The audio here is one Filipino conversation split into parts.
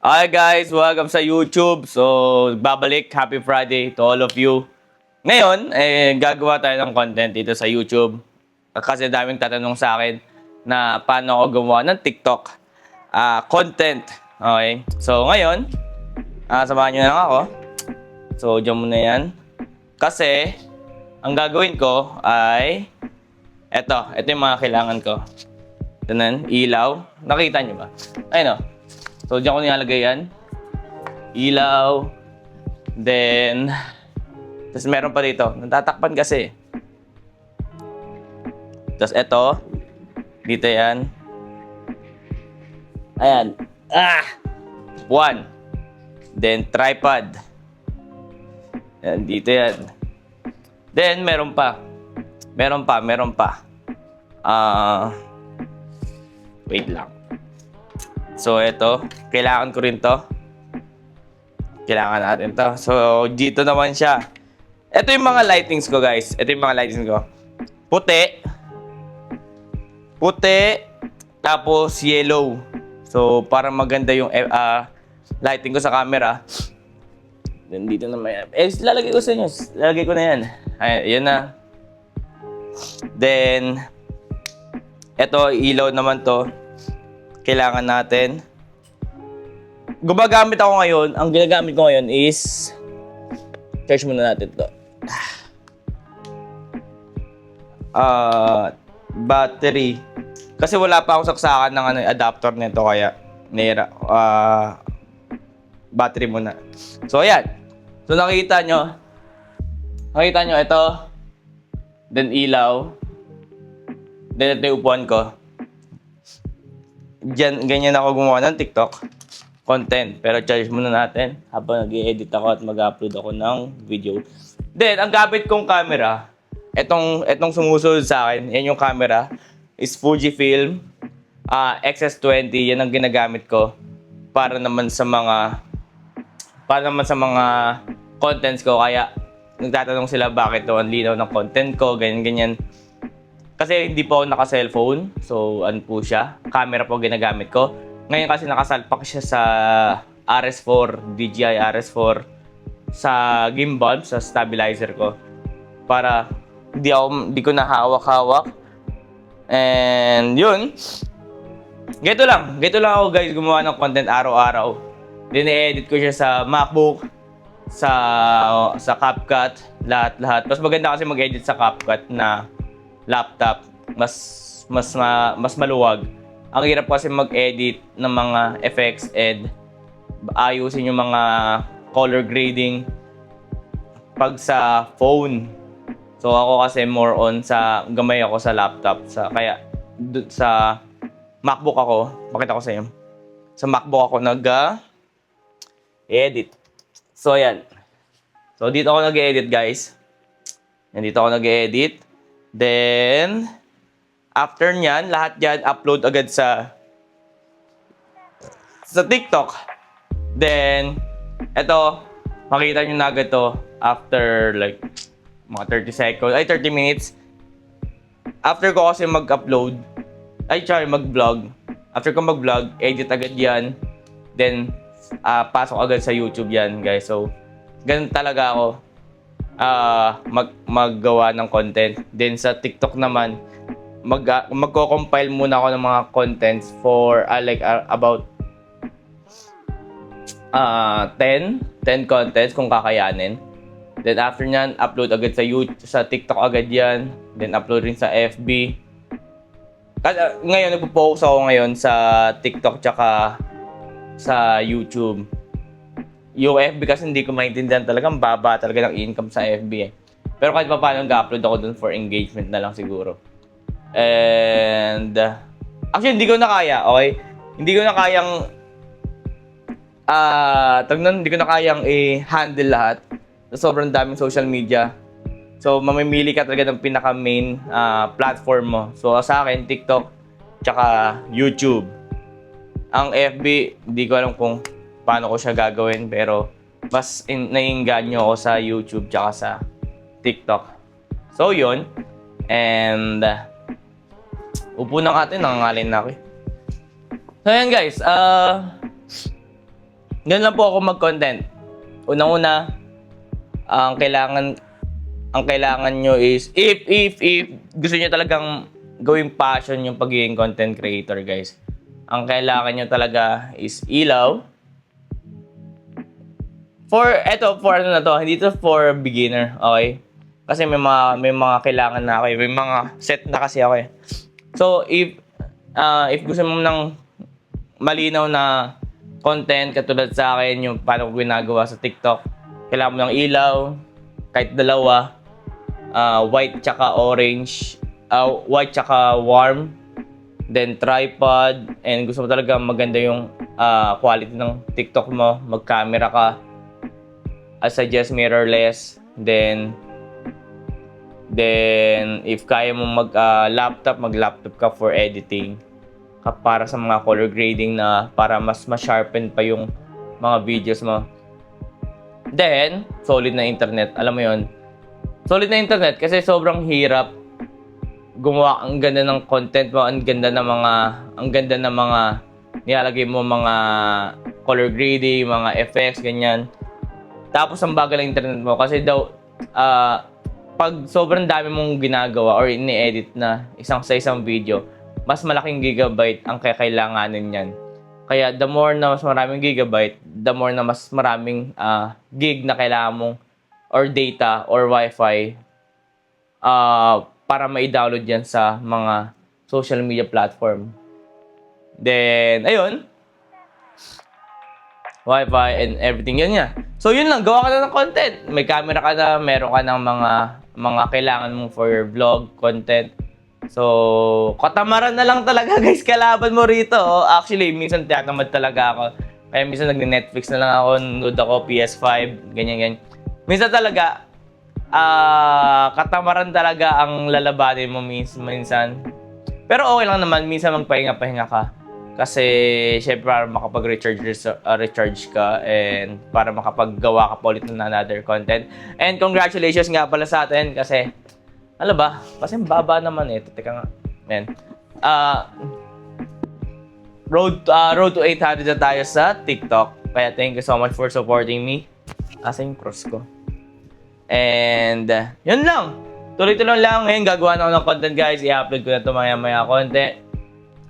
Hi guys, welcome sa YouTube. So, babalik, happy Friday to all of you. Ngayon, gagawa tayo ng content dito sa YouTube. Kasi daming tatanong sa akin na paano ako gumawa ng TikTok content. Okay? So, ngayon, samahan nyo na lang ako. So, dyan muna yan. Kasi, ang gagawin ko ay ito yung mga kailangan ko. Ito ilaw. Nakita nyo ba? Ayun o. So, diyan ko nilalagay yan. Ilaw. Then, tapos meron pa dito. Natatakpan kasi. Tapos ito. Dito yan. Ayan. One. Then, tripod. Ayan, dito yan. Then, meron pa. Wait lang. So, ito. Kailangan ko rin to. Kailangan natin to. So, dito naman siya. Ito yung mga lightings ko, guys. Puti. Tapos, yellow. So, para maganda yung lighting ko sa camera. Then, dito naman yan. Lalagay ko sa inyo. Lalagay ko na yan. Ayan, yan na. Then, ito, ilaw naman to. Kailangan natin. Gumagamit ako ngayon. Ang ginagamit ko ngayon is charge muna natin to. Battery. Kasi wala pa akong saksakan ng adapter nito kaya battery muna. So ayan. So nakita nyo ito. Then ilaw. Then ito yung upuan ko. Ganyan ako gumawa ng TikTok content. Pero charge muna natin habang nag-i-edit ako at mag-upload ako ng video. Then, ang gamit kong camera, etong sumusunod sa akin, yan yung camera, is Fujifilm XS20. Yan ang ginagamit ko para naman sa mga contents ko. Kaya, nagtatanong sila bakit ang linaw ng content ko, ganyan. Kasi hindi po ako naka-cellphone. So, ano po siya? Camera po ginagamit ko. Ngayon kasi nakasalpak siya sa RS4, DJI RS4 sa gimbal, sa stabilizer ko. Para hindi ko na hawak-hawak. And yun. Ganito lang ako guys gumawa ng content araw-araw. Dine-edit ko siya sa MacBook, sa CapCut, lahat. Mas maganda kasi mag-edit sa CapCut na laptop, mas maluwag. Ang hirap kasi mag-edit ng mga effects and ayusin yung mga color grading pag sa phone. So ako kasi more on gamay ako sa laptop, kaya sa MacBook ako, pakita ko sa inyo. Sa MacBook ako nag-edit. So ayan. So dito ako nag-edit guys. Dito ako nag-edit. Then, after nyan, lahat yan, upload agad sa TikTok. Then, eto, makita nyo na agad to after like mga 30 seconds, 30 minutes. After ko kasi mag-vlog. After ko mag-vlog, edit agad yan. Then, pasok agad sa YouTube yan, guys. So, ganun talaga ako maggawa ng content. Then sa TikTok naman, magko-compile muna ako ng mga contents for about 10 contents kung kakayanin. Then after nyan, upload agad sa TikTok agad yan. Then upload rin sa FB. Kasi ngayon, nagpo-focus ako ngayon sa TikTok tsaka sa YouTube. Yung FB kasi hindi ko maintindihan talagang baba talaga ng income sa FB eh. Pero kahit pa paano nag-upload ako dun for engagement na lang siguro. And actually hindi ko na kaya, okay? Hindi ko na kayang hindi ko na kayang i-handle lahat. Sobrang daming social media. So mamimili ka talaga ng pinaka main platform mo. So sa akin TikTok tsaka YouTube. Ang FB, hindi ko alam kung paano ko siya gagawin, pero mas naiinganyo ako sa YouTube tsaka sa TikTok. So yun. And upo ng atin, nangangalin na ako eh. So yan guys, Ganun lang po ako mag-content. Unang-una, ang kailangan nyo is, if gusto nyo talagang gawing passion yung pagiging content creator, guys, ang kailangan nyo talaga is ilaw. For ano na to, hindi to for beginner, okay? Kasi may mga kailangan na ako, may mga set na kasi ako eh. So, if gusto mo ng malinaw na content katulad sa akin, yung paano ko ginagawa sa TikTok, kailangan mo ng ilaw, kahit dalawa, white tsaka orange, white tsaka warm, then tripod, and gusto mo talaga maganda yung quality ng TikTok mo, mag-camera ka, I suggest mirrorless, then if kaya mo mag-laptop ka for editing, para sa mga color grading na para mas ma-sharpen pa yung mga videos mo. Then, solid na internet. Alam mo yon, solid na internet kasi sobrang hirap gumawa. Ang ganda ng content mo, ang ganda ng mga nilalagay mo, mga color grading, mga effects, ganyan. Tapos ang bagal ng internet mo kasi daw pag sobrang dami mong ginagawa or ini-edit na isang video, mas malaking gigabyte ang kakailanganin niyan. Kaya the more na mas maraming gigabyte, the more na mas maraming gig na kailangan mong or data or wifi para ma-download yan sa mga social media platform. Then, ayun, wifi and everything, yun nga. So, yun lang, gawa ka na ng content. May camera ka na, meron ka ng mga kailangan mo for your vlog, content. So, katamaran na lang talaga guys, kalaban mo rito. Oh. Actually, minsan tinatamad talaga ako. Kaya minsan nagne-Netflix na lang ako, nanood ako, PS5, ganyan. Minsan talaga, katamaran talaga ang lalabanin mo minsan. Pero okay lang naman, minsan magpahinga-pahinga ka. Kasi, syempre, para makapag-recharge ka and para makapaggawa ka pa ulit ng another content. And congratulations nga pala sa atin kasi, alam ba, kasi baba naman eh. Teka nga, man. Road to 800 na tayo sa TikTok. Kaya thank you so much for supporting me. Asa yung cross ko? And, yun lang. Tuloy-tuloy lang. Ngayon, gagawa na ako ng content, guys. I-upload ko na ito maya-maya content.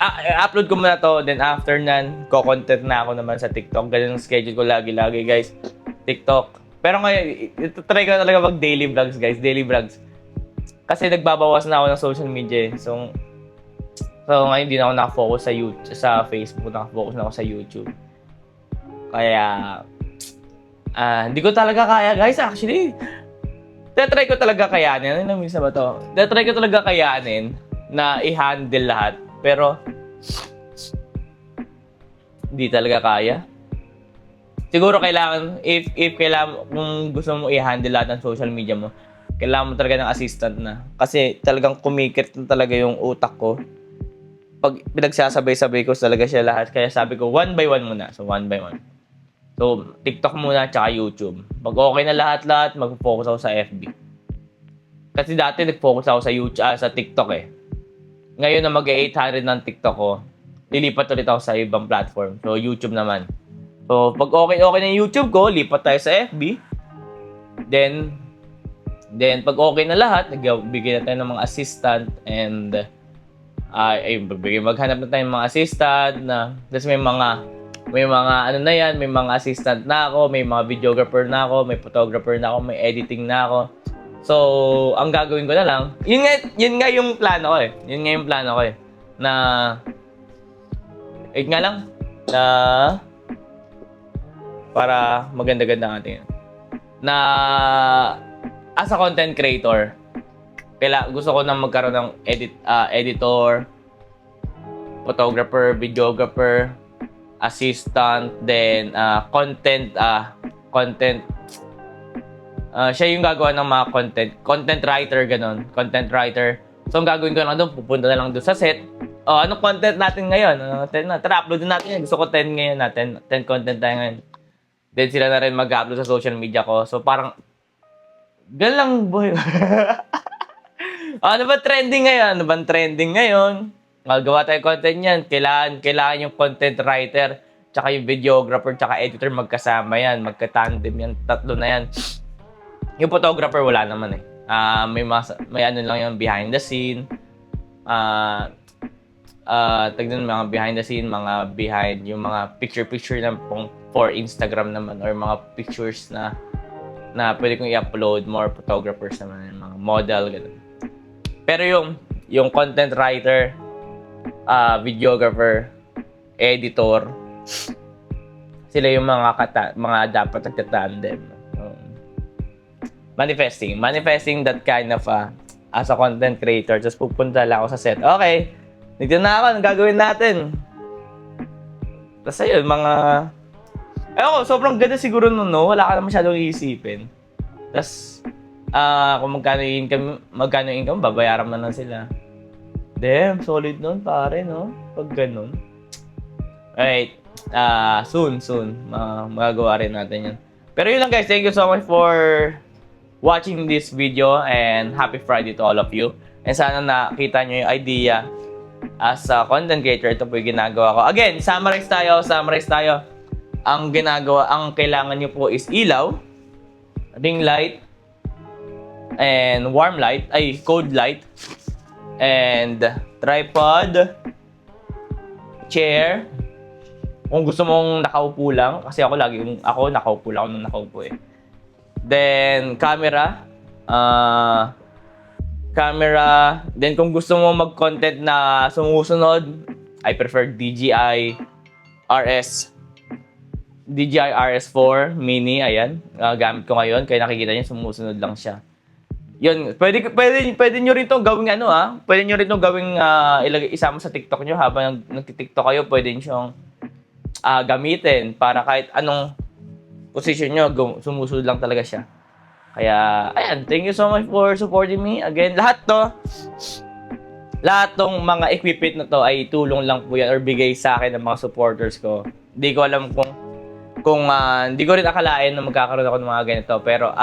I-upload ko muna to, then after nan, ko-content na ako naman sa TikTok. Ganun ang schedule ko lagi-lagi, guys. TikTok. Pero ngayon, try ko talaga mag daily vlogs, guys. Daily vlogs. Kasi nagbabawas na ako ng social media. So ngayon, hindi na ako nakafocus sa YouTube, sa Facebook. Nakafocus na ako sa YouTube. Kaya, hindi ko talaga kaya, guys. Actually, try ko talaga kayanin. Ano minsan ba to? Try ko talaga kayanin na i-handle lahat. Pero, hindi talaga kaya. Siguro kailangan, if kailangan, kung gusto mo i-handle lahat ng social media mo, kailangan mo talaga ng assistant na. Kasi talagang kumikit na talaga yung utak ko. Pag pinagsasabay-sabay ko talaga siya lahat. Kaya sabi ko, one by one muna. So, one by one. So, TikTok muna, tsaka YouTube. Pag okay na lahat-lahat, mag-focus ako sa FB. Kasi dati nag-focus ako sa YouTube, sa TikTok eh. Ngayon na mag-800 ng TikTok ko, lilipat ulit ako sa ibang platform. So, YouTube naman. So, pag okay na yung YouTube ko, lipat tayo sa FB. Then pag okay na lahat, nagbigay na tayo ng mga assistant and maghanap na tayo ng mga assistant na, tapos may mga ano na yan, may mga assistant na ako, may mga videographer na ako, may photographer na ako, may editing na ako. So, ang gagawin ko na lang, yun nga yung plano ko eh. Yun nga yung plano ko eh. Na, nga lang, na, para maganda-ganda natin. Na, as a content creator, gusto ko na magkaroon ng editor, photographer, videographer, assistant, then content siya yung gagawa ng mga content writer, ganun, content writer. So, ang gagawin ko lang doon, pupunta na lang doon sa set. Anong content natin ngayon? Tara, upload natin yan. Gusto ko 10 ngayon natin. 10 content tayo ngayon. Then, sila na rin mag-upload sa social media ko. So, parang, ganun lang, boy. Ano ba trending ngayon? Magawa tayo content yan. Kailangan yung content writer tsaka yung videographer, tsaka editor, magkasama yan, magka-tandem yan, tatlo na yan. Yung photographer, wala naman eh. May ano lang yung behind the scene. Tignan mga behind the scene, mga behind, yung mga picture na for Instagram naman, or mga pictures na pwede kong i-upload, more photographers naman, mga model, gano'n. Pero yung content writer, videographer, editor, sila yung mga dapat nagtatandem. Manifesting that kind of as a content creator. Just pupunta lang ako sa set. Okay, nagtira na ako, anong gagawin natin? Tapos ayun, sobrang ganda siguro nun, no? Wala ka na masyadong iisipin. Tapos, kung magkano yung income, babayaran mo na sila. Damn, solid nun, pare, no? Pag ganun. Alright, soon, magagawa rin natin yun. Pero yun lang guys, thank you so much for watching this video, and happy Friday to all of you. And sana nakita nyo yung idea as a content creator. Ito po yung ginagawa ko. Again, summarize tayo. Ang kailangan nyo po is ilaw, ring light, and code light, and tripod, chair. Kung gusto mong nakaupo lang, kasi ako nakaupo lang ako nung nakaupo eh. Then, camera. Then, kung gusto mo mag-content na sumusunod, I prefer DJI RS4 Mini. Ayan. Gamit ko ngayon. Kaya nakikita niyo, sumusunod lang siya. Yun. Pwede nyo rin itong gawing Pwede nyo rin itong gawing isama sa TikTok nyo. Habang nag-TikTok kayo, pwede nyo siyang gamitin para kahit anong position nyo, sumusunod lang talaga siya. Kaya, ayan, thank you so much for supporting me. Again, lahat tong mga equipment na to ay tulong lang po yan or bigay sa akin ng mga supporters ko. Hindi ko alam kung hindi ko rin akalain na magkakaroon ako ng mga ganito. Pero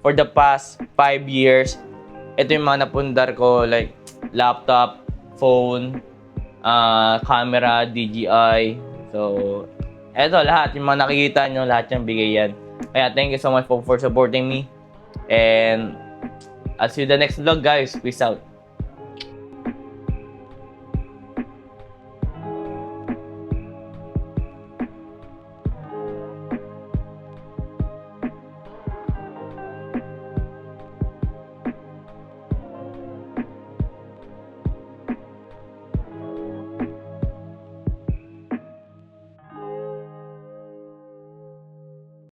for the past 5 years, ito yung mga napundar ko, like laptop, phone, camera, DJI. So, eto, lahat, yung mga nakikita nyo, lahat yung bigay yan. Kaya, thank you so much for supporting me. And, I'll see you the next vlog, guys. Peace out.